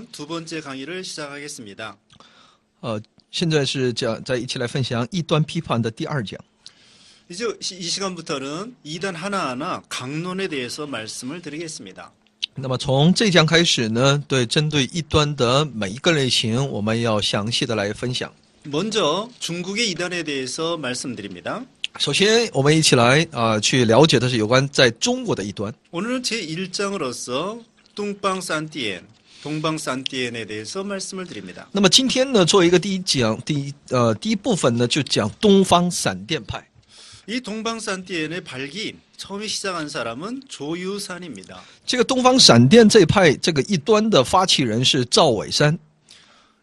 대한 두 번째 강의를 시작하겠습니다. 现在是再一起来分享异端批判的第二讲。 이제 이 시간부터는 이단 하나하나 강론에 대해서 말씀을 드리겠습니다. 那么从这讲开始呢，针对异端的每一个类型，我们要详细的来分享。 먼저 중국의 이단에 대해서 말씀드립니다. 首先，我们一起来去了解的是有关在中国的异端。 오늘은 제1장으로서 뚱방산띠엔, 동방산띠엔에 대해서 말씀을 드립니다. 那么今天呢，作为一个第一部分呢，就讲东方闪电派。 이 동방산띠엔의 발기 처음에 시작한 사람은 조유산입니다. 这个东方闪电这一派这个异端的发起人是赵伟山。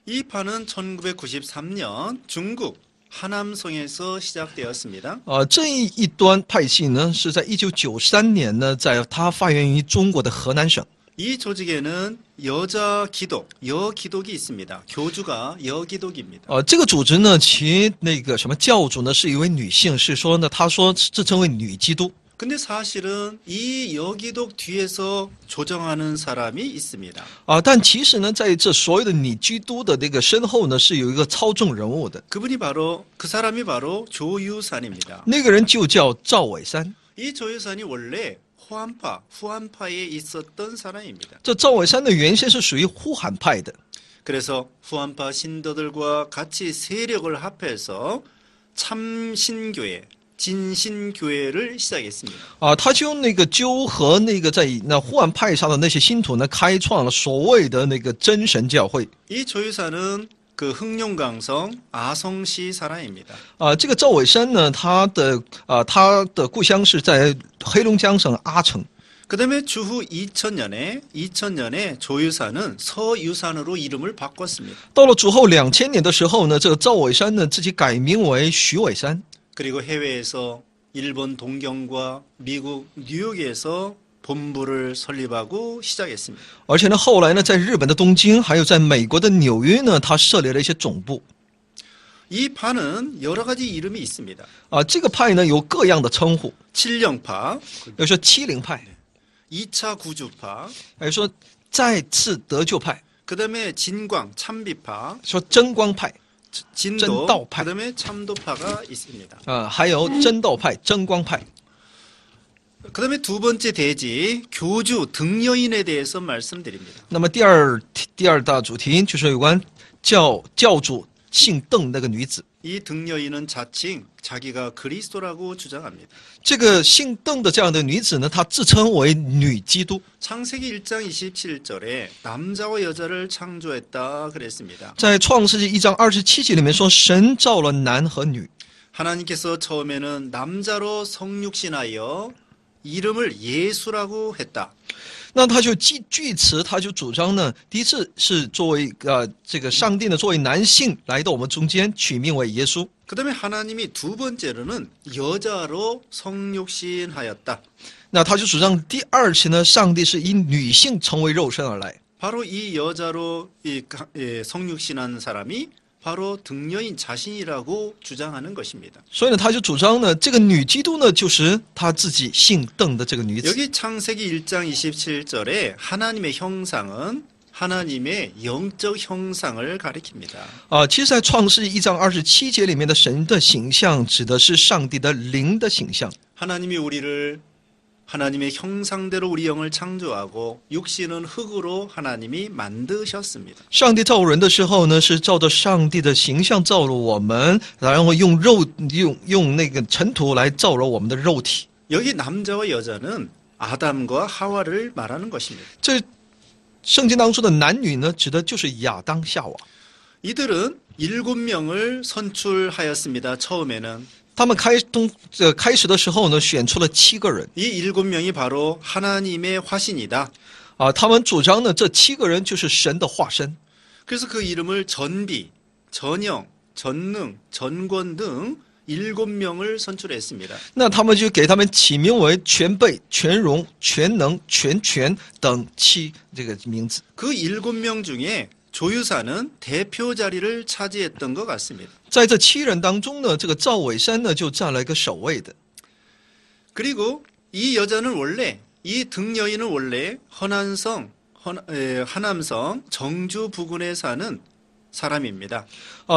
이 파는 1993년 중국 하남성에서 시작되었습니다. 这一端派系呢，是在1993年呢，在它发源于中国的河南省。 이 조직에는 여자 기독, 여기독이 있습니다. 교주가 여기독입니다. 这个组织呢，其那个什么教主呢，是一位女性，是说呢，她说自称为女基督。 근데 사실은 이 여기독 뒤에서 조정하는 사람이 있습니다. 但其实呢，在这所有的女基督的那个身后呢，是有一个操纵人物的。 그 사람이 바로 조유산입니다. 那个人就叫赵伟山。 이 조유산이 원래 후한파에 있었던 사람입니다. 这赵伟山的原先是属于呼韩派的。 그래서 후한파 신도들과 같이 세력을 합해서 참신교회, 진신교회를 시작했습니다. 他就那个纠合那个在那呼韩派上的那些信徒呢，开创了所谓的那个真神教会。 이 조유산은 그 흥룡강성 아성시 사람입니다. 这个赵伟山呢，他的故乡是在黑龙江省阿城。 그다음에 주후 2000년에 조유산은 서유산으로 이름을 바꿨습니다. 到了主后2000年的时候呢，这个赵伟山呢自己改名为徐伟山。 그리고 해외에서 일본 동경과 미국 뉴욕에서 본부를 설립하고 시작했습니다. 而且呢，后来呢，在日本的东京，还有在美国的纽约呢，他设立了一些总部。 이 파는 여러 가지 이름이 있습니다. 这个派呢有各样的称呼， 칠령파, 比如说七灵派， 2차 구주파, 还有说再次得救派， 그다음에 진광, 참비파, 说真光派， 진도, 전도파. 그다음에 참도파가 있습니다. 还有真道派、真光派。 그다음에 두 번째 대지 교주 등여인에 대해서 말씀드립니다. 那么第二大主题就是有关教主姓邓那个女子。 이 등여인은 자칭 자기가 그리스도라고 주장합니다. 这个姓邓的这样的女子呢，她自称为女基督。 창세기 1장 27절에 남자와 여자를 창조했다 그랬습니다. 在创世纪1章27节里面说，神造了男和女。 하나님께서 처음에는 남자로 성육신하여 이름을 예수라고 했다. 那他就据此，他就主张呢，第一次是作为这个上帝呢作为男性来到我们中间，取名为耶稣。 그다음에 하나님이 두 번째로는 여자로 성육신하였다. 那他就主张第二次呢，上帝是以女性成为肉身而来。 바로 이 여자로 성육신한 사람이 바로 등여인 자신이라고 주장하는 것입니다. 所以呢，他就主张呢，这个女基督呢，就是他自己姓邓的这个女子。 여기 창세기 1장 27절에 하나님의 형상은 하나님의 영적 형상을 가리킵니다. 其实，在创世1章27节里面的神的形象，指的是上帝的灵的形象。 하나님이 우리를 하나님의 형상대로 우리 영을 창조하고 육신은 흙으로 하나님이 만드셨습니다. 上帝造人的时候呢，是照着上帝的形象造了我们，然后用那个尘土来造了我们的肉体。 여기 남자와 여자는 아담과 하와를 말하는 것입니다. 这圣经当中的男女呢，指的就是亚当夏娃。 이들은 7명을 선출하였습니다. 처음에는 他们开始的时候呢，选出了7个人。 이 7명이 바로 하나님의 화신이다. 他们主张呢，这7个人就是神的化身。 그래서 그 이름을 전비, 전영, 전능, 전권 등 7명을 선출했습니다. 那他们就给他们起名为全备、全容、全能、全权等这个名字。 그 7명 중에 조유사는 대표 자리를 차지했던 것 같습니다. 在这7人当中呢，这个赵伟山呢就占了一个首位的。 그리고 이 여자는 원래 이 등여인은 원래 하남성 정주 부근에 사는 사람입니다.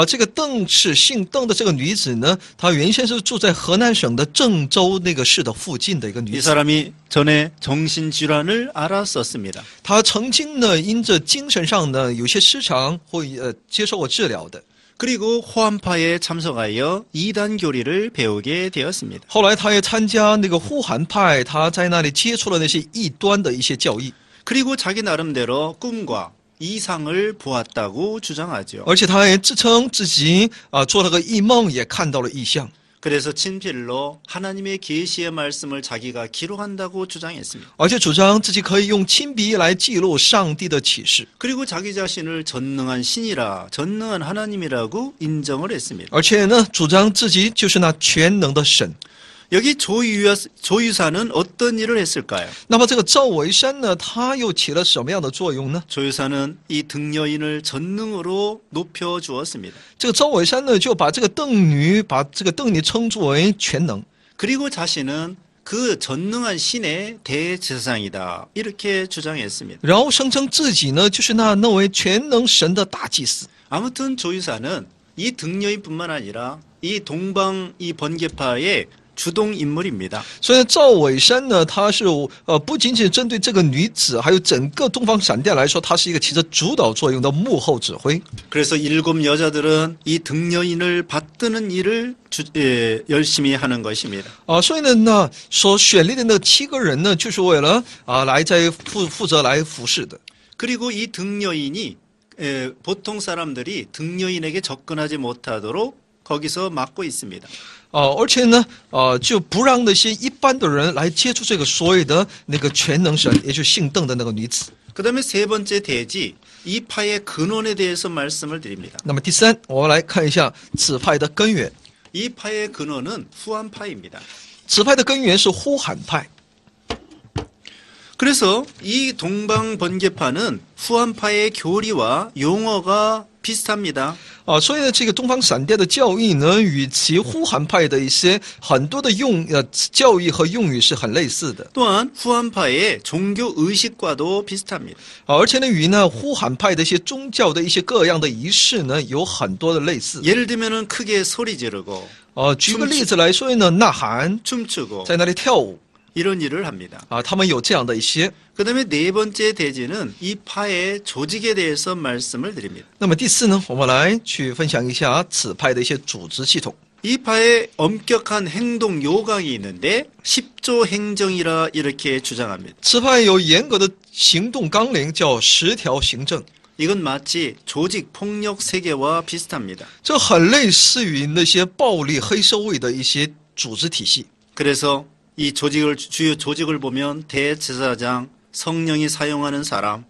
这个邓氏姓邓的这个女子呢，她原先是住在河南省的郑州那个市的附近的一个女 이 子。 사람이 전에 정신질환을 앓았었습니다. 她曾经呢，因着精神上呢有些失常，或接受过治疗的。 그리고 호암파에 참석하여 이단 교리를 배우게 되었습니다. 后来，她也参加那个呼韩派，她在那里接触了那些异端的一些教义， 그리고 자기 나름대로 꿈과 이상을 보았다고 주장하죠. 而且她也自称自己做了个异梦，也看到了异象。 그래서 친필로 하나님의 계시의 말씀을 자기가 기록한다고 주장했습니다. 而且主张自己可以用亲笔来记录上帝的启示， 그리고 자기 자신을 전능한 신이라 전능한 하나님이라고 인정을 했습니다. 而且呢，主张自己就是那全能的神。 여기 조유사는 어떤 일을 했을까요? 那么这个赵维山呢，他又起了什么样的作用呢？ 조유사는 이 등여인을 전능으로 높여 주었습니다. 这个赵维山呢，就把这个邓女称作为全能， 그리고 자신은 그 전능한 신의 대제사장이다 이렇게 주장했습니다. 然后声称自己呢，就是那位全能神的大祭司。 아무튼 조유사는 이 등여인뿐만 아니라 이 동방 이 번개파의 주동 인물입니다. 所以赵伟山呢，他是不仅仅针对这个女子，还有整个东方闪电来说，他是一个起着主导作用的幕后指挥。 그래서 7 여자들은 이 등여인을 받드는 일을 열심히 하는 것입니다. 所以呢，所选立的那7个人呢，就是为了来在负责来服侍的。 그리고 이 등여인이 보통 사람들이 등여인에게 접근하지 못하도록 거기서 막고 있습니다. 而且呢，就不让那些一般的人来接触这个所谓的那个全能神，也就是姓邓的那个女子。 그다음에 세 번째 대지 이 파의 근원에 대해서 말씀을 드립니다. 那么第三，我们来看一下此派的根源。 이 파의 근원은 후한파입니다. 此派的根源是呼韩派。 그래서 이 동방 번개파는 후한파의 교리와 용어가 비슷합니다. 所以呢，这个东方闪电的教义呢，与其呼韩派的一些很多的教义和用语是很类似的。 또한 후한파의 종교 의식과도 비슷합니다. 而且呢，与呼韩派的一些宗教的一些各样的仪式呢，有很多的类似。 예를 들면은 크게 소리 지르고 举个例子来说呢，呐喊， 춤추고 在那里跳舞 이런 일을 합니다. 他们有这样的一些。 그다음에 네 번째 대지는 이 파의 조직에 대해서 말씀을 드립니다. 那么第四呢，我们来去分享一下此派的一些组织系统。 이 파에 엄격한 행동 요강이 있는데 10조 행정이라 이렇게 주장합니다. 此派有严格的行动纲领，叫10条行政。 이건 마치 조직 폭력 세계와 비슷합니다. 这很类似于那些暴力黑社会的一些组织体系。 그래서 이 주요 조직을 보면 대제사장, 성령이 사용하는 사람,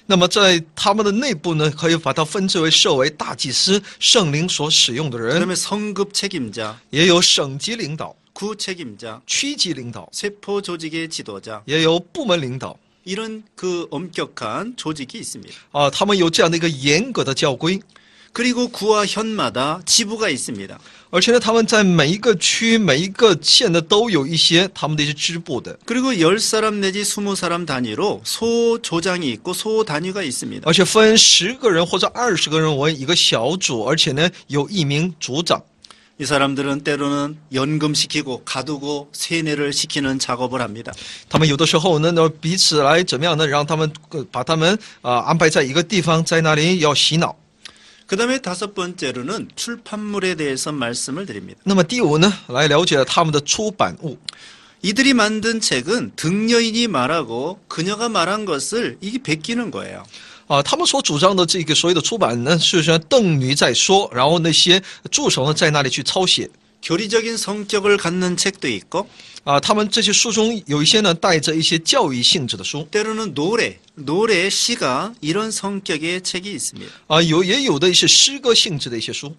那么在他们的内部呢，可以把它分支设为大祭司、圣灵所使用的人， 그다음에 성급 책임자, 也有省级领导、 구 책임자, 区级领导， 세포 조직의 지도자 也有部门领导。 이런 그 엄격한 조직이 있습니다. 他们有这样的一个严格的教规， 그리고 구와 현마다 지부가 있습니다. 而且呢，他们在每一个区、每一个县呢，都有一些他们的一些支部的， 그리고 10사람 내지 20사람 단위로 소조장이 있고 소단위가 있습니다. 而且分10个人或者20个人为一个小组，而且呢，有1名组长。 이 사람들은 때로는 연금시키고 가두고 세뇌를 시키는 작업을 합니다. 他们有的时候呢，彼此来怎么样呢？让他们把他们安排在一个地方，在那里要洗脑。 그 다음에 5번째로는 출판물에 대해서 말씀을 드립니다. 那么第5呢，来了解他们的出版物。 이들이 만든 책은 등여인이 말하고 그녀가 말한 것을 이게 베끼는 거예요. 他们所主张的这个所谓的出版呢，是说邓女在说，然后那些助手呢在那里去抄写。 교리적인 성격을 갖는 책도 있고 他们这些书中有一些呢带着一些教育性质的书， 때로는 노래, 시가 이런 성격의 책이 있습니다. 也有的一些诗歌性质的一些书。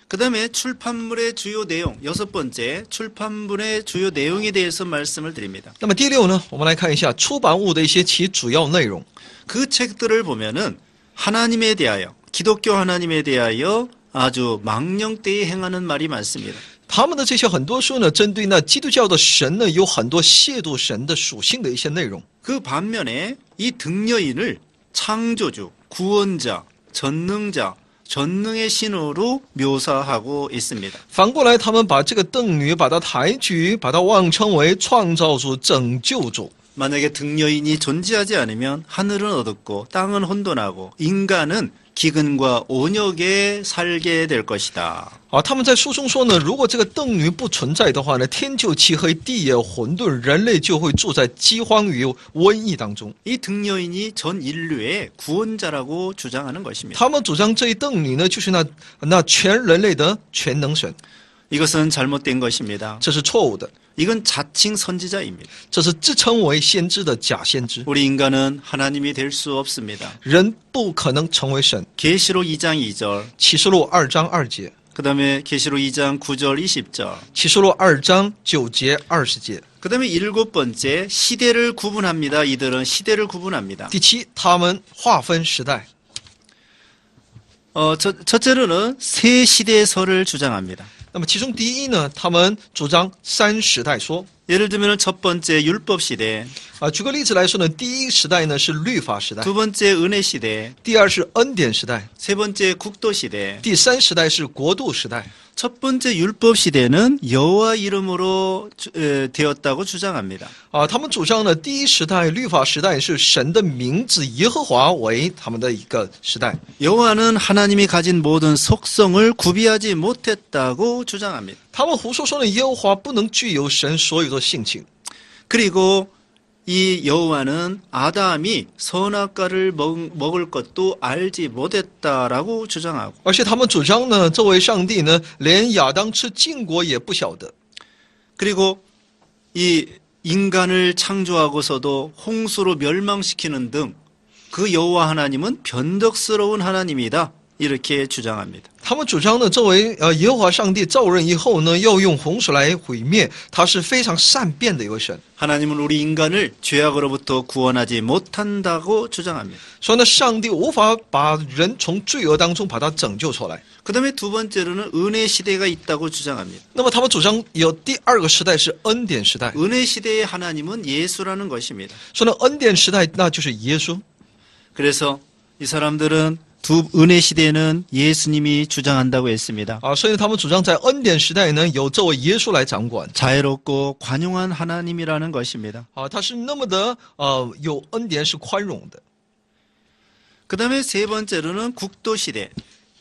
그 다음에 출판물의 주요 내용, 6번째 출판물의 주요 내용에 대해서 말씀을 드립니다. 那么第6呢，我们来看一下出版物的一些其主要内容。 그 책들을 보면은 하나님에 대하여, 기독교 하나님에 대하여 아주 망령되이 행하는 말이 많습니다. 他们的这些很多书呢，针对那基督教的神呢，有很多亵渎神的属性的一些内容。 그 반면에 이 등여인을 창조주, 구원자, 전능자, 전능의 신으로 묘사하고 있습니다. 反过来，他们把这个邓女把她抬举，把她妄称为创造主、拯救主。 만약에 등여인이 존재하지 않으면 하늘은 어둡고 땅은 혼돈하고 인간은 기근과 온역에 살게 될 것이다. 他们在书中说呢，如果这个邓女不存在的话呢，天就漆黑，地也混沌，人类就会住在饥荒与瘟疫当中。 이 등여인이 전 인류의 구원자라고 주장하는 것입니다. 他们主张这一邓女呢，就是那全人类的全能神， 이것은 잘못된 것입니다. 这是错误的， 이건 자칭 선지자입니다. 这是自称为先知的假先知。 우리 인간은 하나님이 될 수 없습니다. 人不可能成为神。 계시록 2장 2절, 启示录2章2节， 그 다음에 계시록 2장 9절 20절, 启示录2章9节20节。 그 다음에 7번째 시대를 구분합니다. 이들은 시대를 구분합니다. 第七，他们划分时代。 첫째로는 새 시대설을 주장합니다. 那么其中第一呢，他们主张三时代说。 예를 들면 첫 번째 율법 시대, 举个例子来说呢，第一时代呢是律法时代， 두 번째 은혜 시대, 第二是恩典时代， 세 번째 국도 시대. 第三时代是国度时代。 첫 번째 율법 시대는 여호와 이름으로 되었다고 주장합니다. 他们主张呢，第一时代律法时代是神的名字耶和华为他们的一个时代。 여호와는 하나님이 가진 모든 속성을 구비하지 못했다고 주장합니다. 他们胡说说呢，耶和华不能具有神所有的性情。 그리고 이 여호와는 아담이 선악과를 먹을 것도 알지 못했다라고 주장하고, 而且他们主张呢，这位上帝呢，连亚当吃禁果也不晓得。 그리고 이 인간을 창조하고서도 홍수로 멸망시키는 등 그 여호와 하나님은 변덕스러운 하나님이다. 이렇게 주장합니다. 他们主张呢，作为耶和华上帝造人以后呢，要用洪水来毁灭，他是非常善变的一位神。 하나님은 우리 인간을 죄악으로부터 구원하지 못한다고 주장합니다. 所以呢，上帝无法把人从罪恶当中把他拯救出来。 그 다음에 두 번째로는 은혜 시대가 있다고 주장합니다. 那么他们主张有第二个时代是恩典时代， 은혜 시대의 하나님은 예수라는 것입니다. 说呢，恩典时代那就是耶稣。 그래서 이 사람들은 은혜 시대는 예수님이 주장한다고 했습니다. 所以他们主张在恩典时代呢，有这位耶稣来掌管。 자애롭고 관용한 하나님이라는 것입니다. 他是那么的有恩典，是宽容的。 그 다음에 세 번째로는 국도 시대.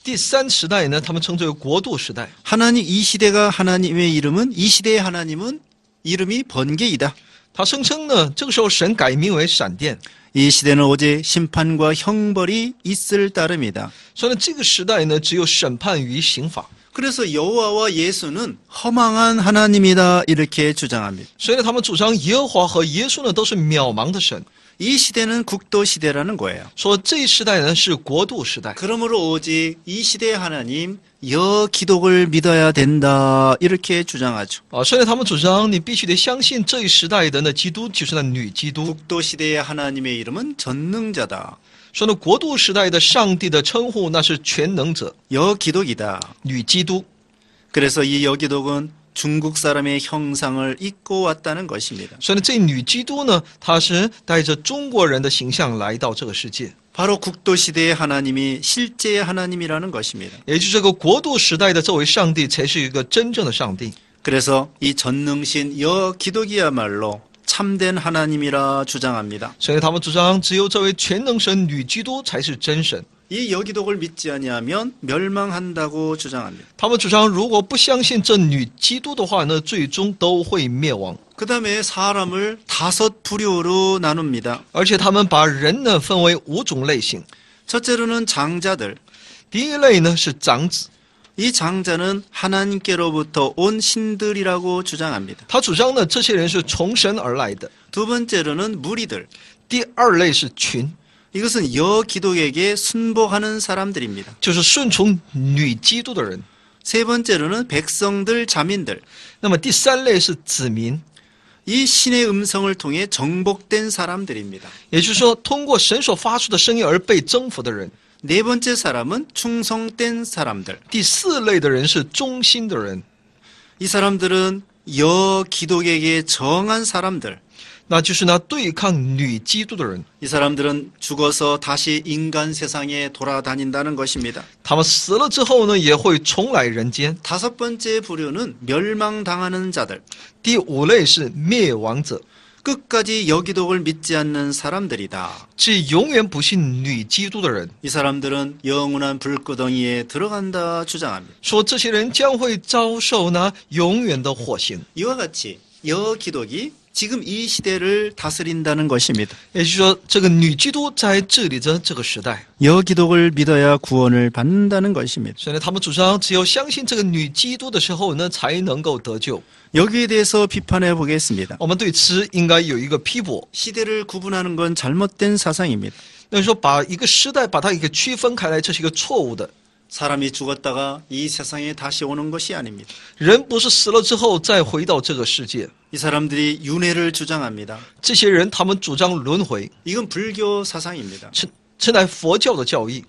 第三时代呢，他们称之为国度时代。 하나님 이 시대가 하나님의 이름은 이 시대의 하나님은 이름이 번개이다. 他声称呢，这个时候神改名为闪电。 이 시대는 오직 심판과 형벌이 있을 따름이다. 所以呢，这个时代呢，只有审判与刑罚。 그래서 여호와와 예수는 허망한 하나님이다 이렇게 주장합니다. 所以呢，他们主张耶和华和耶稣呢都是渺茫的神， 이 시대는 국도 시대라는 거예요. 说这一时代呢是国度时代。 그러므로 오직 이 시대의 하나님 여기독을 믿어야 된다 이렇게 주장하죠. 所以呢，他们主张你必须得相信这一时代的那基督就是那女基督。 국도 시대의 하나님의 이름은 전능자다. 说呢，国度时代的上帝的称呼那是全能者， 여기독이다. 女基督。 그래서 이 여기독은 중국 사람의 형상을 입고 왔다는 것입니다. 所以呢，这女基督呢，她是带着中国人的形象来到这个世界， 바로 국도 시대의 하나님이 실제의 하나님이라는 것입니다. 也就是这个国度时代的这位上帝才是一个真正的上帝。 그래서 이 전능신 여기독이야말로 참된 하나님이라 주장합니다. 所以他们主张只有这位全能神女基督才是真神。 이 여기독을 믿지 아니하면 멸망한다고 주장합니다. 他们主张如果不相信这女基督的话呢，最终都会灭亡。 그 다음에 사람을 5부류로 나눕니다. 而且他们把人呢分为5种类型。 첫째로는 장자들. 第一类呢是长子， 이 장자는 하나님께로부터 온 신들이라고 주장합니다. 他主张呢这些人是从神而来的。 두 번째로는 무리들. 第二类是群， 이것은 여기독에게 순복하는 사람들입니다. 就是顺从女基督的人。 세 번째로는 백성들, 자민들. 那么第三类是子民， 이 신의 음성을 통해 정복된 사람들입니다. 也就是说通过神所发出的声音而被征服的人。 네 번째 사람은 충성된 사람들. 第四类的人是忠心的人， 이 사람들은 여기독에게 정한 사람들. 那就是那对抗女基督的人。 이 사람들은 죽어서 다시 인간 세상에 돌아다닌다는 것입니다. 他们死了之后呢，也会重来人间。 다섯 번째 부류는 멸망당하는 자들. 第五类是灭亡者， 끝까지 여기독을 믿지 않는 사람들이다. 是永远不信女基督的人。 이 사람들은 영원한 불구덩이에 들어간다 주장합니다. 说这些人将会遭受那永远的火刑。 이와 같이 여기독이 지금 이 시대를 다스린다는 것입니다. 也就是说，这个女基督在治理着这个时代。 여기독을 믿어야 구원을 받는다는 것입니다. 所以呢，他们主张只有相信这个女基督的时候呢，才能够得救。 여기에 대해서 비판해 보겠습니다. 我们对此应该有一个批驳。 시대를 구분하는 건 잘못된 사상입니다. 那说把一个时代把它一个区分开来，这是一个错误的。 사람이 죽었다가 이 세상에 다시 오는 것이 아닙니다. 人不是死了之后再回到这个世界， 이 사람들이 윤회를 주장합니다. 这些人他们主张轮回， 이건 불교 사상입니다. 这乃佛教的教义。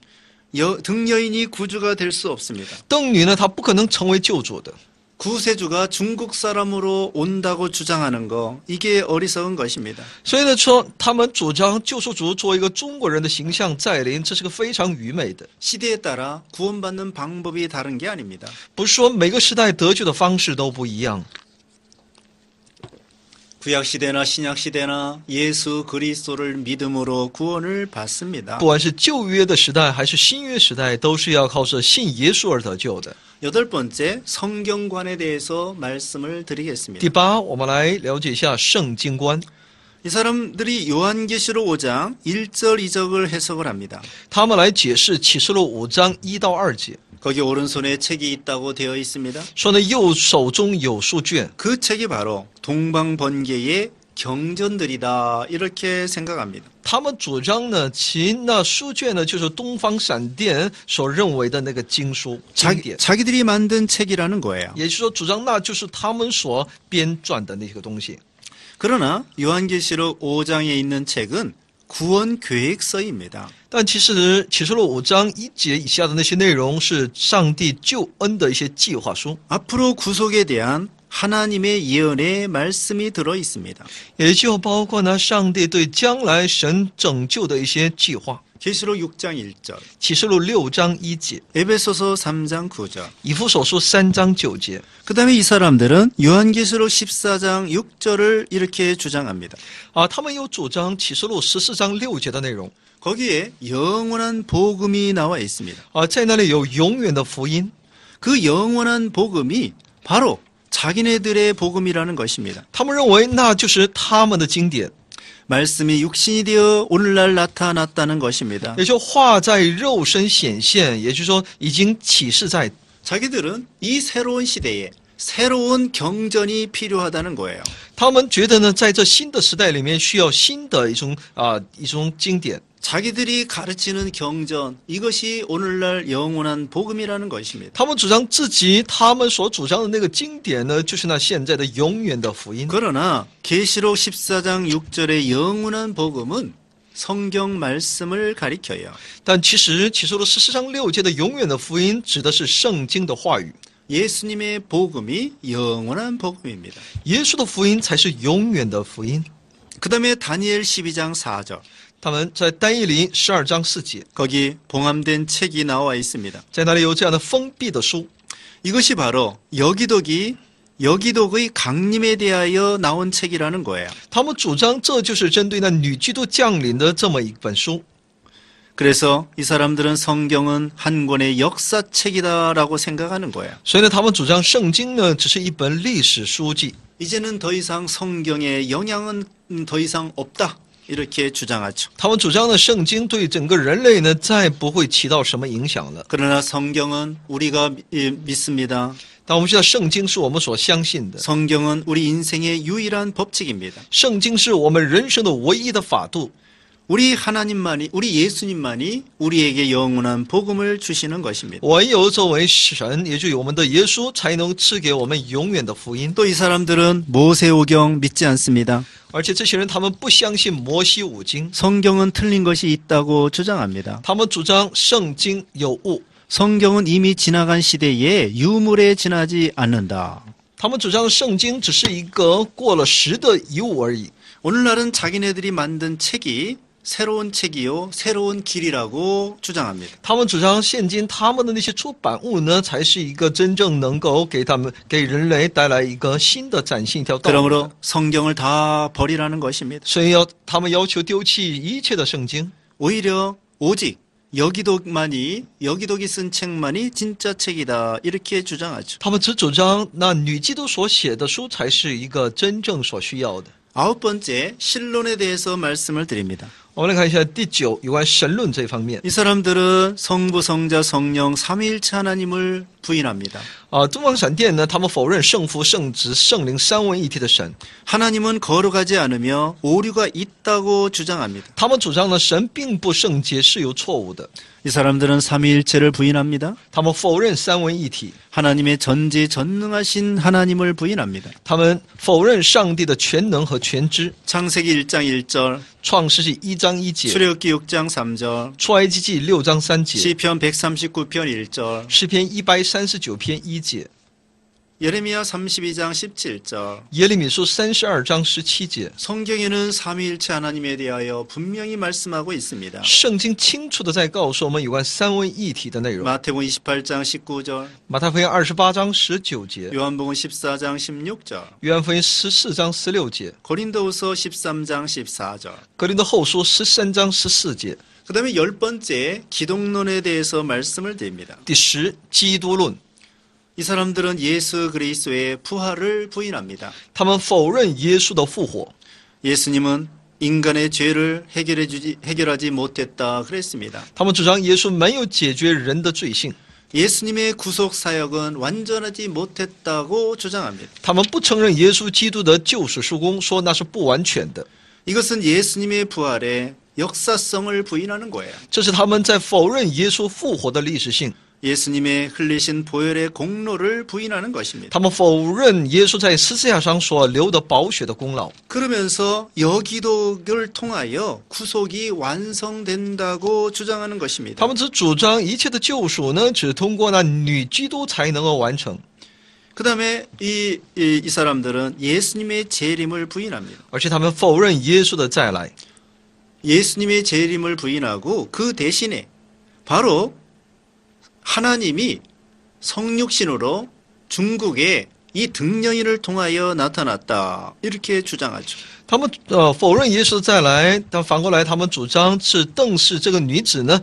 등여인이 구주가 될 수 없습니다. 邓女呢，她不可能成为救主的。 구세주가 중국 사람으로 온다고 주장하는 거 이게 어리석은 것입니다. 所以呢，说他们主张救赎主作为一个中国人的形象再临，这是个非常愚昧的。 시대에 따라 구원받는 방법이 다른 게 아닙니다. 不是说每个时代得救的方式都不一样。 구약 시대나 신약 시대나 예수 그리스도를 믿음으로 구원을 받습니다. 不管是旧约的时代还是新约时代，都是要靠着信耶稣而得救的。 여덟 번째 성경관에 대해서 말씀을 드리겠습니다. 第八，我们来了解一下圣经观。 이 사람들이 요한계시록 5장 1절 2절을 해석을 합니다. 他们来解释启示录5章1到2节， 거기 오른손에 책이 있다고 되어 있습니다. 说呢右手中有书卷， 그 책이 바로 동방번개의 경전들이다 이렇게 생각합니다. 他们主张呢其那书卷呢就是东方闪电所认为的那个经书经典， 자기들이 만든 책이라는 거예요. 也就是说主张那就是他们所编撰的那个东西。 그러나 요한계시록 5장에 있는 책은 구원 계획서입니다. 但其实启示录5章1节以下的那些内容是上帝救恩的一些计划书， 앞으로 구속에 대한 하나님의 예언의 말씀이 들어 있습니다. 也就包括呢上帝对将来神拯救的一些计划。 계시록 6장 1절, 启示录6章1节， 에베소서 3장 9절. 以弗所书3章9节。 그 다음에 이 사람들은 요한계시록 14장 6절을 이렇게 주장합니다. 他们有主张启示录14章6节的内容。 거기에 영원한 복음이 나와 있습니다. 在那里有永远的福音， 그 영원한 복음이 바로 자기네들의 복음이라는 것입니다. 他们认为那就是他们的经典， 말씀이 육신이 되어 오늘날 나타났다는 것입니다. 也就化在肉身显现，也就是说已经启示在。 자기들은 이 새로운 시대에 새로운 경전이 필요하다는 거예요. 他们觉得呢，在这新的时代里面需要新的一种经典。 자기들이 가르치는 경전 이것이 오늘날 영원한 복음이라는 것입니다. 他们主张他们所主张的那个经典呢，就是那现在的永远的福音。 그러나 계시록 14장 6절의 영원한 복음은 성경 말씀을 가리켜요. 但其实启示录14章6节的永远的福音，指的是圣经的话语。 예수님의 복음이 영원한 복음입니다. 耶稣的福音才是永远的福音。 그 다음에 다니엘 12장 4절. 他们在但以理12章4节， 거기 봉함된 책이 나와 있습니다. 在那里有这样的封闭的书， 이것이 바로 여기독의 강림에 대하여 나온 책이라는 거예요. 他们主张这就是针对那女基督降临的这么一本书。 그래서 이 사람들은 성경은 한 권의 역사책이다라고 생각하는 거예요. 所以呢，他们主张圣经呢只是一本历史书籍， 이제는 더 이상 성경의 영향은 더 이상 없다 이렇게 주장하죠. 他们主张呢圣经对整个人类呢再不会起到什么影响了。 그러나 성경은 우리가 믿습니다. 但我们知道圣经是我们所相信的， 성경은 우리 인생의 유일한 법칙입니다. 圣经是我们人生的唯一的法度。 우리 하나님만이, 우리 예수님만이 우리에게 영원한 복음을 주시는 것입니다. 唯有作为神，也就是我们的耶稣，才能赐给我们永远的福音。 또 이 사람들은 모세오경 믿지 않습니다. 而且这些人他们不相信摩西五经， 성경은 틀린 것이 있다고 주장합니다. 他们主张圣经有误， 성경은 이미 지나간 시대에 유물에 지나지 않는다. 他们主张圣经只是一个过了时的遗物而已。 오늘날은 자기네들이 만든 책이 새로운 책이요, 새로운 길이라고 주장합니다. 他们主张现今他们的那些出版物呢，才是一个真正能够给人类带来一个新的崭新一条道路 그러므로 的。 성경을 다 버리라는 것입니다. 所以他们要求丢弃一切的圣经， 오히려 오직 여기독이 쓴 책만이 진짜 책이다 이렇게 주장하죠. 他们只主张那女基督所写的书才是一个真正所需要的。 아홉 번째, 신론에 대해서 말씀을 드립니다. 我们来看一下第九，有关神论这方面。 이 사람들은 성부, 성자, 성령 삼위일체 하나님을 부인합니다. 东方闪电呢，他们否认圣父、圣子、圣灵三位一体的神。 하나님은 거룩하지 않으며 오류가 있다고 주장합니다. 他们主张呢，神并不圣洁，是有错误的。 이 사람들은 삼위일체를 부인합니다. 他们否认三位一体， 하나님의 전지전능하신 하나님을 부인합니다. 他们否认上帝的全能和全知。 창세기 1장 1절, 创世纪1章1节， 출애굽기 6장 3절, 出埃及记6章3节， 시편 139편 1절, 诗篇139篇1节， 예레미야 32장 17절. 耶利米书32章17节。 성경에는 삼위일체 하나님에 대하여 분명히 말씀하고 있습니다. 圣经清楚的在告诉我们有关三位一体的内容。 마태복음 28장 19절, 马太福音28章19节， 요한복음 14장 16절, 约翰福音14章16节， 고린도후서 13장 14절. 格林多后书13章14节。 그 다음에 열 번째, 기독론에 대해서 말씀을 드립니다. 第10，基督论， 이 사람들은 예수 그리스도의 부활을 부인합니다. 他们否认耶稣的复活。 예수님은 인간의 죄를 해결하지 못했다 그랬습니다. 他们主张耶稣没有解决人的罪性。 예수님의 구속 사역은 완전하지 못했다고 주장합니다. 他们不承认耶稣基督的救赎事工，说那是不完全的。 이것은 예수님의 부활의 역사성을 부인하는 거예요. 这是他们在否认耶稣复活的历史性。 예수님의 흘리신 보혈의 공로를 부인하는 것입니다. 他们否认耶稣在十字架上所流的宝血的功劳。 그러면서 여기독을 통하여 구속이 완성된다고 주장하는 他 것입니다. 们只主张一切的救赎呢，只通过那女基督才能够完成。 그 다음에 이 사람들은 예수님의 재림을 부인합니다. 而且他们否认耶稣的再来。 예수님의 재림을 부인하고 그 대신에 바로 하나님이 성육신으로 중국에 이 등년인을 통하여 나타났다 이렇게 주장하죠. 他们否认耶稣的再来，但反过来他们主张是邓氏这个女子呢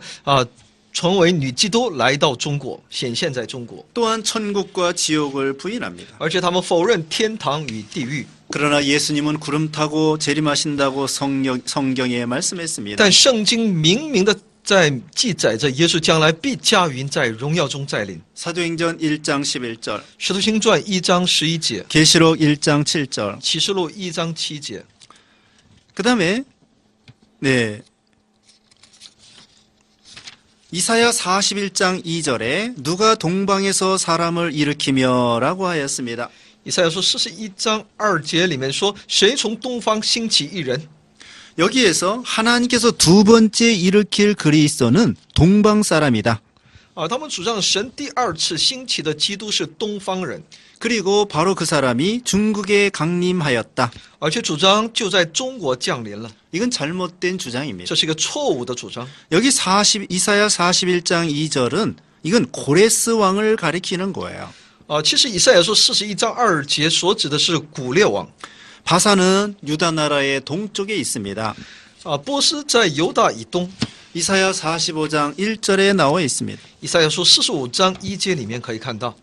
成为女基督来到中国，显现在中国。 또한 천국과 지옥을 부인합니다. 而且他们否认天堂与地狱。 그러나 예수님은 구름 타고 재림하신다고 성경에 말씀했습니다. 但圣经明明的在记载着耶稣将来必驾云在荣耀中再临。 사도행전 1장 11절, 使徒行传1章11节， 계시록 1장 7절. 启示录1章7节。 그 다음에 이사야 41장 2절에 누가 동방에서 사람을 일으키며 라고 하였습니다. 以赛亚书41章2节里面说：“谁从东方兴起一人？” 여기에서 하나님께서 두 번째 일으킬 그리스도는 동방 사람이다. 他们主张神第二次兴起的基督是东方人， 그리고 바로 그 사람이 중국에 강림하였다. 而且主张就在中国降临了。 이건 잘못된 주장입니다. 这是一个错误的主张。 여기 이사야 41장 2절은 이건 고레스 왕을 가리키는 거예요. 其实以赛亚书41章2节所指的是古列王。 바사는 유다 나라의 동쪽에 있습니다. 波斯在犹大以东。 이사야 45장 1절에 나와 있습니다. 以赛亚书45章1节里面可以看到。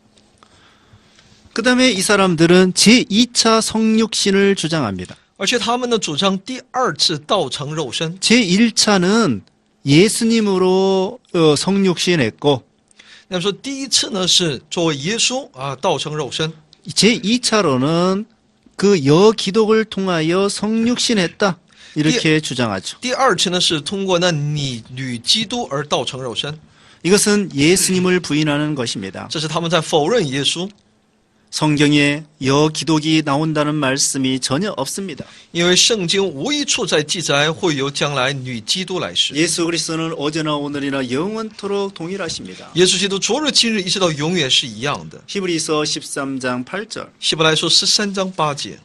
그 다음에 이 사람들은 제2차 성육신을 주장합니다. 而且他们呢主张第二次道成肉身。 제1차는 예수님으로 성육신했고 那么说第一次呢是作为耶稣道成肉身。 제2차로는 그 여기독을 통하여 성육신했다 이렇게 주장하죠. 第二次呢是通过那女基督而道成肉身。 이것은 예수님을 부인하는 것입니다. 这是他们在否认耶稣。 성경에 여기독이 나온다는 말씀이 전혀 없습니다. 因为圣经无一处在记载会有将来女基督来世。 예수 그리스도는 어제나 오늘이나 영원토록 동일하십니다. 耶稣基督昨日今日一直到永远是一样的。 히브리서 13장 8절. 希伯来书13章8节，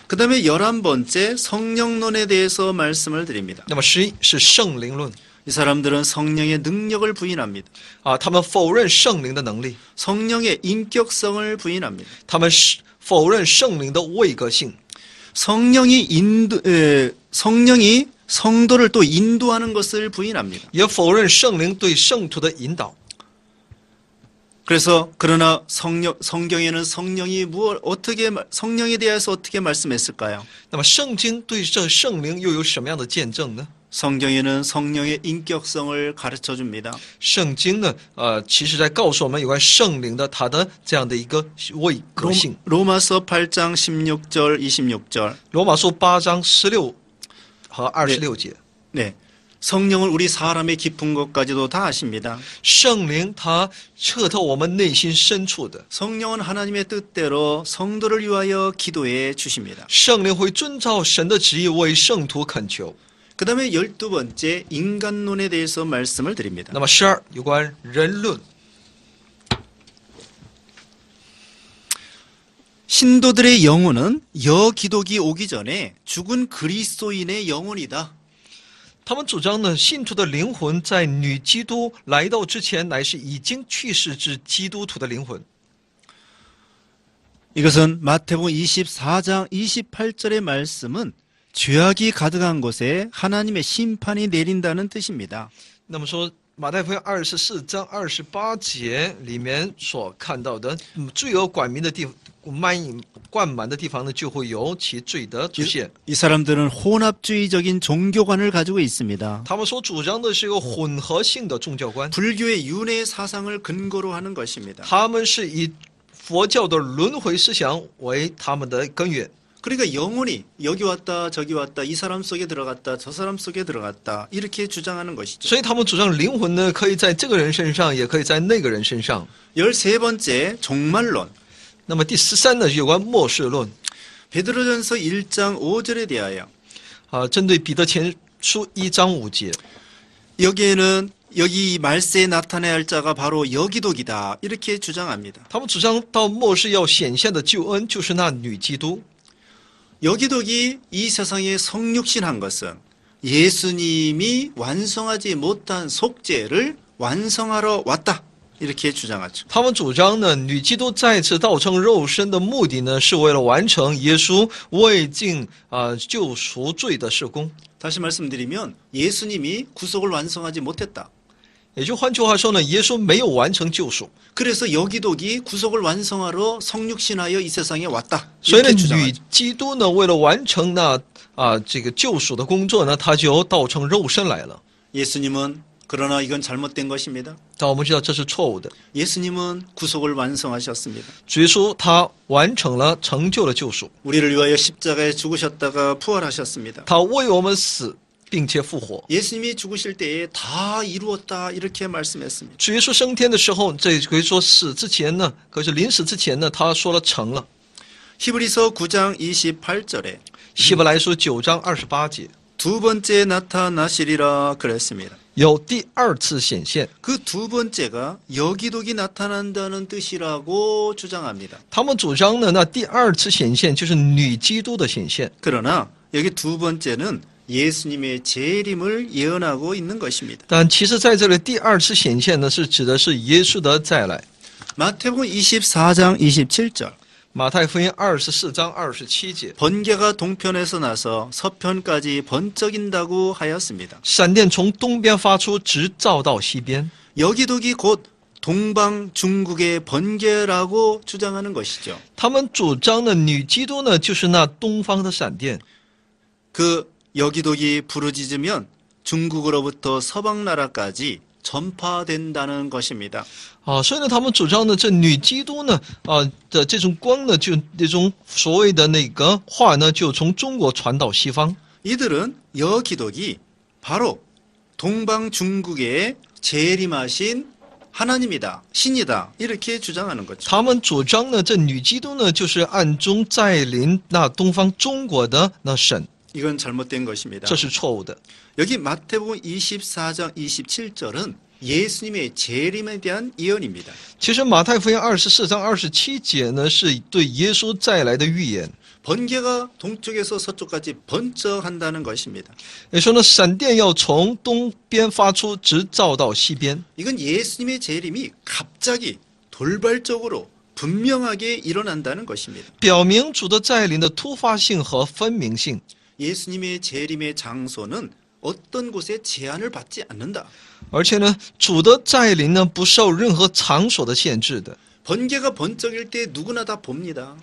그 다음에 11번째 성령론에 대해서 말씀을 드립니다. 那么11是圣灵论 이 사람들은 성령의 능력을 부인합니다. 他们否认圣灵的能力， 성령의 인격성을 부인합니다. 他们是否认圣灵的位格性。 성령이 성도를 또 인도하는 것을 부인합니다. 也否认圣灵对圣徒的引导。 그래서 그러나 성경에는 성령에 대해서 어떻게 말씀했을까요? 那么圣经对这圣灵又有什么样的见证呢？ 성경에는 성령의 인격성을 가르쳐 줍니다. 圣经呢，其实在告诉我们有关圣灵的它的这样的一个位格性。 로마서 8장 16절 26절. 罗马书8章16和26节， 네. 성령은 우리 사람의 깊은 것까지도 다 아십니다. 圣灵它彻透我们内心深处的， 성령은 하나님의 뜻대로 성도를 위하여 기도해 주십니다. 圣灵会遵照神的旨意为圣徒恳求。 그 다음에 12번째 인간론에 대해서 말씀을 드립니다. 那么12有关人论， 신도들의 영혼은 여기독이 오기 전에 죽은 그리스도인의 영혼이다. 他们主张呢，信徒的灵魂在女基督来到之前，乃是已经去世之基督徒的灵魂。 이것은 마태복음 24장 28절의 말씀은 죄악이 가득한 곳에 하나님의 심판이 내린다는 뜻입니다. 那么说，马太福音24章28节里面所看到的，罪恶冠名的地灌满的地方呢，就会有其罪的出现。 이 사람들은 혼합주의적인 종교관을 가지고 있습니다. 他们所主张的是一个混合性的宗教观， 불교의 윤회 사상을 근거로 하는 것입니다. 他们是以佛教的轮回思想为他们的根源。 그러니까 영혼이 여기 왔다 저기 왔다 이 사람 속에 들어갔다 저 사람 속에 들어갔다 이렇게 주장하는 것이죠. 所以他们主张灵魂呢，可以在这个人身上，也可以在那个人身上。 13번째 종말론. 那么第13呢，有关末世论， 베드로전서 1장 5절에 대하여 针对彼得前书1章5节， 여기에는 여기 말세에 나타나야 할 자가 바로 여기독이다 이렇게 주장합니다. 他们主张到末世要显现的救恩就是那女基督。 여기독이 이 세상에 성육신한 것은 예수님이 완성하지 못한 속죄를 완성하러 왔다 이렇게 주장하죠. 他们主张呢，女基督再次道成肉身的目的呢，是为了完成耶稣为尽救赎罪的事工。 다시 말씀드리면 예수님이 구속을 완성하지 못했다. 也就换句话说呢，耶稣没有完成救赎， 그래서 여기독이 구속을 완성하러 성육신하여 이 세상에 왔다. 所以呢， 이렇게 女 주장하죠. 基督呢，为了完成那这个救赎的工作呢，她就道成肉身来了。 예수님은 그러나 이건 잘못된 것입니다. 但我们知道这是错误的。 예수님은 구속을 완성하셨습니다. 主耶稣他完成了、成就了救赎， 우리를 위하여 십자가에 죽으셨다가 부활하셨습니다. 他为我们死并且复活。 예수님이 죽으실 때에 다 이루었다 이렇게 말씀했습니다. 主耶稣升天的时候，这可以说死之前呢，可是临死之前呢，他说了成了。 히브리서 9장 28절에 希伯来书9章28节 두 번째 나타나시리라 그랬습니다. 有第二次显现， 그 두 번째가 여기독이 나타난다는 뜻이라고 주장합니다. 他们主张呢，那第二次显现就是女基督的显现。 그러나 여기 두 번째는 예수님의 재림을 예언하고 있는 것입니다. 但其实在这里第二次显现呢，是指的是耶稣的再来。 마태복음 24장 27절 马太福音24章27节， 번개가 동편에서 나서 서편까지 번쩍인다고 하였습니다. 闪电从东边发出，直照到西边。 여기독이 곧 동방 중국의 번개라고 주장하는 것이죠. 他们主张的女基督呢，就是那东方的闪电。 그 여기독이 부르짖으면 중국으로부터 서방 나라까지 전파된다는 것입니다. 所以呢，他们主张呢，这女基督呢，的这种光呢，就这种所谓的那个话呢，就从中国传到西方。 이들은 여기독이 바로 동방 중국에 재림하신 하나님이다, 신이다 이렇게 주장하는 거죠. 他们主张呢，这女基督呢，就是暗中在临那东方中国的那神， 이건 잘못된 것입니다. 这是错误的。 여기 마태복음 24장 27절은 예수님의 재림에 대한 예언입니다. 其实马太福音24章27节呢，是对耶稣再来的预言。 번개가 동쪽에서 서쪽까지 번쩍한다는 것입니다. 也说呢，闪电要从东边发出，直照到西边。 이건 예수님의 재림이 갑자기 돌발적으로 분명하게 일어난다는 것입니다. 表明主的再临的突发性和分明性。 예수님의 재림의 장소는 어떤 곳에 제한을 받지 않는다. 而且呢，主的再临呢，不受任何场所的限制的。 번개가 번쩍일 때 누구나 다 봅니다.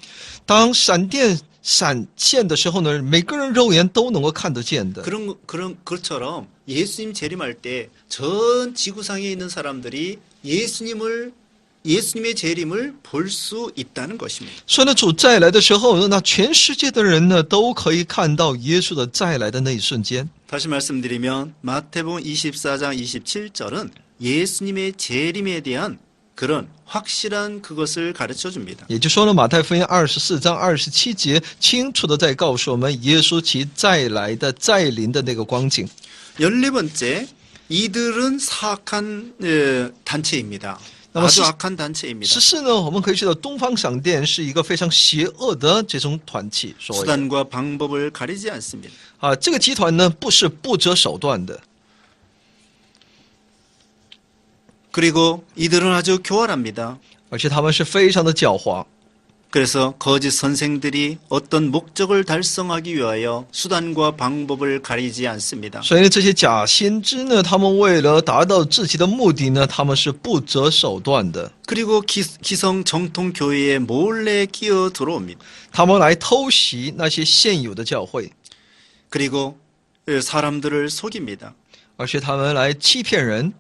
当闪电闪现的时候呢，每个人肉眼都能够看得见的。 그것처럼 예수님 재림할 때 전 지구상에 있는 사람들이 예수님의 재림을 볼 수 있다는 것입니다. 所以呢，主再来的时候呢，那全世界的人呢，都可以看到耶稣的再来的那一瞬间。 다시 말씀드리면 마태복음 24장 27절은 예수님의 재림에 대한 그런 확실한 그것을 가르쳐 줍니다. 也就说呢，马太福音24章27节清楚的在告诉我们耶稣其再来的再临的那个光景。 14번째, 이들은 사악한 단체입니다. 那么 아주 악한 단체입니다. 14呢，我们可以知道东方闪电是一个非常邪恶的这种团体，所谓的 수단과 방법을 가리지 않습니다. 这个集团呢不是不择手段的， 그리고 이들은 아주 교활합니다. 而且他们是非常的狡猾。 그래서 거짓 선생들이 어떤 목적을 달성하기 위하여 수단과 방법을 가리지 않습니다. 所以呢，这些假先知呢，他们为了达到自己的目的呢，他们是不择手段的。 그리고 기성 정통 교회에 몰래 끼어 들어옵니다. 他们来偷袭那些现有的教会， 그리고 사람들을 속입니다. 而且他们来欺骗人，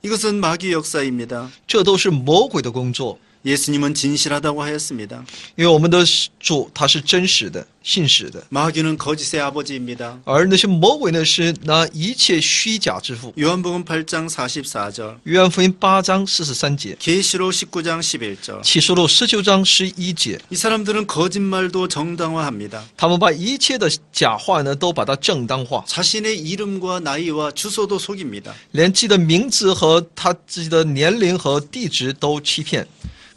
이것은 마귀 역사입니다. 这都是魔鬼的工作。 예수님은 진실하다고 하였습니다. 因为我们的主他是真实的、信实的， 마귀는 거짓의 아버지입니다. 而那些魔鬼呢是那一切虚假之父。 요한복음 8장 44절, 约翰福音8章43节， 계시록 19장 11절. 启示录19章11节， 이 사람들은 거짓말도 정당화합니다. 他们把一切的假话呢都把它正当化， 자신의 이름과 나이와 주소도 속입니다. 连自己的名字和他自己的年龄和地址都欺骗。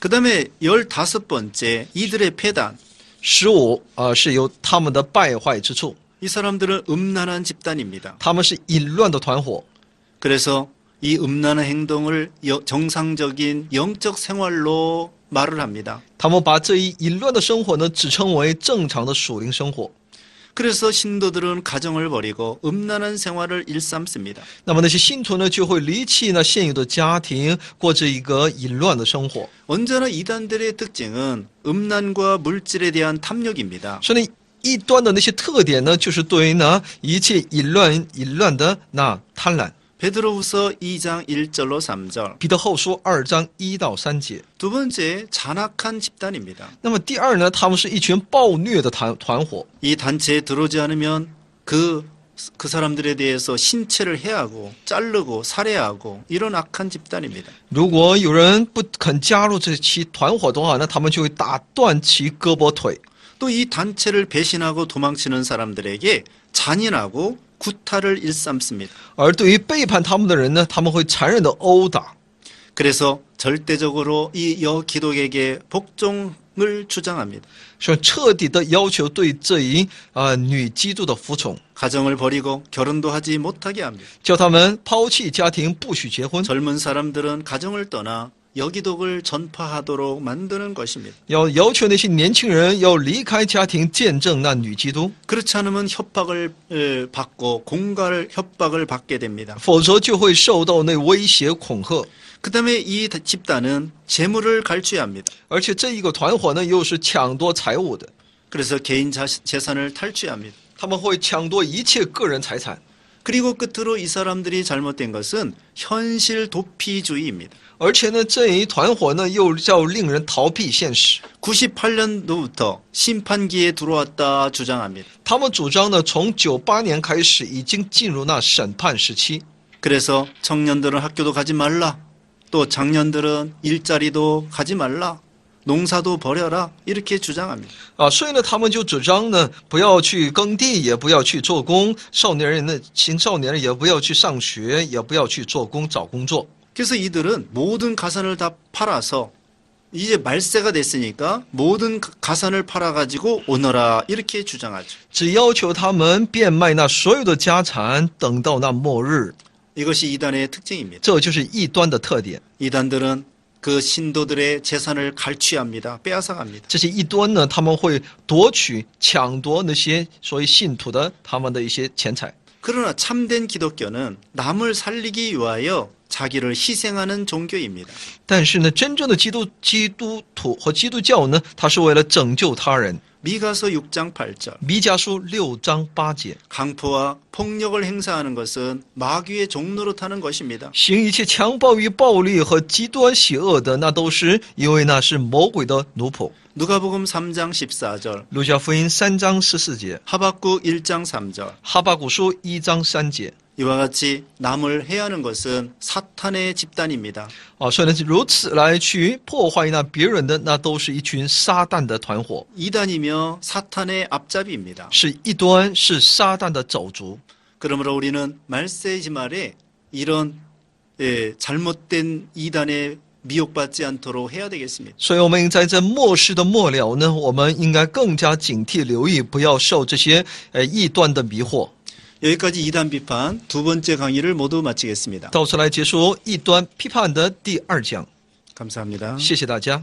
그 다음에 15번째, 이들의 폐단. 15是由他们的败坏之处， 이 사람들은 음란한 집단입니다. 他们是淫乱的团伙。 그래서 이 음란한 행동을 정상적인 영적 생활로 말을 합니다. 他们把这一淫乱的生活呢，指称为正常的属灵生活。 그래서 신도들은 가정을 버리고 음란한 생활을 일삼습니다. 那么那些信徒呢，就会离弃那现有的家庭，过着一个淫乱的生活。 언제나 이단들의 특징은 음란과 물질에 대한 탐욕입니다. 所以异端的那些特点呢，就是对于呢一切淫乱的那贪婪。 베드로후서 2장 1절로 3절. 彼得后书2章1到3节。 두 번째, 잔악한 집단입니다. 那么第二呢，他们是一群暴虐的团伙。 이 단체에 들어오지 않으면 그 사람들에 대해서 신체를 해하고 자르고 살해하고 이런 악한 집단입니다. 如果有人不肯加入这其团伙的话呢，他们就会打断其胳膊腿。 또 이 단체를 배신하고 도망치는 사람들에게 잔인하고 구타를 일삼습니다. 而对于背叛他们的人呢，他们会残忍的殴打。 그래서 절대적으로 이 여기독에게 복종을 주장합니다. 是彻底的要求对这一女基督的服从， 가정을 버리고 결혼도 하지 못하게 합니다. 叫他们抛弃家庭，不许结婚， 젊은 사람들은 가정을 떠나 여기독을 전파하도록 만드는 것입니다. 要求那些年轻人要离开家庭，见证那女基督， 그렇지 않으면 협박을 받고 공갈 협박을 받게 됩니다. 否则就会受到那威胁恐吓。 그 다음에 이 집단은 재물을 갈취합니다. 而且这一个团伙呢，又是抢夺财物的， 그래서 개인 재산을 탈취합니다. 他们会抢夺一切个人财产。 그리고 끝으로 이 사람들이 잘못된 것은 현실 도피주의입니다. 而且呢，这一团伙呢，又叫令人逃避现实。 98년도부터 심판기에 들어왔다 주장합니다. 他们主张呢，从98年开始已经进入那审判时期。 그래서 청년들은 학교도 가지 말라. 또 장년들은 일자리도 가지 말라. 농사도 버려라. 이렇게 주장합니다. 所以呢，他们就主张呢，不要去耕地，也不要去做工；青少年人也不要去上学，也不要去做工找工作。 그래서 이들은 모든 가산을 다 팔아서 이제 말세가 됐으니까 모든 가산을 팔아가지고 오너라 이렇게 주장하죠. 只要求他们变卖那所有的家产，等到那末日。 이것이 이단의 특징입니다. 这就是异端的特点。 이단들은 그 신도들의 재산을 갈취합니다. 빼앗아갑니다. 这些异端呢，他们会夺取、抢夺那些所谓信徒的他们的一些钱财。 그러나 참된 기독교는 남을 살리기 위하여 자기를 희생하는 종교입니다. 但是呢，真正的基督徒和基督教呢，它是为了拯救他人。 미가서 6장 8절 弥迦书6章8节， 강포와 폭력을 행사하는 것은 마귀의 종노릇하는 것입니다. 行一切强暴与暴力和极端邪恶的，那都是因为那是魔鬼的奴仆。 누가복음 3장 14절 路加福音3章14节， 하박국 1장 3절 哈巴谷书1章3节。 이와 같이 남을 해하는 것은 사탄의 집단입니다. 所以呢，如此来去破坏那别人的，那都是一群撒旦的团伙， 이단이며 사탄의 앞잡이입니다. 是异端，是撒旦的走卒。 그러므로 우리는 말세지 말에 이런 잘못된 이단에 미혹받지 않도록 해야 되겠습니다. 所以我们在这末世的末了呢，我们应该更加警惕留意，不要受这些异端的迷惑。 여기까지 이단 비판 두 번째 강의를 모두 마치겠습니다. 到此来结束异端批判的第2讲， 감사합니다. 谢谢大家。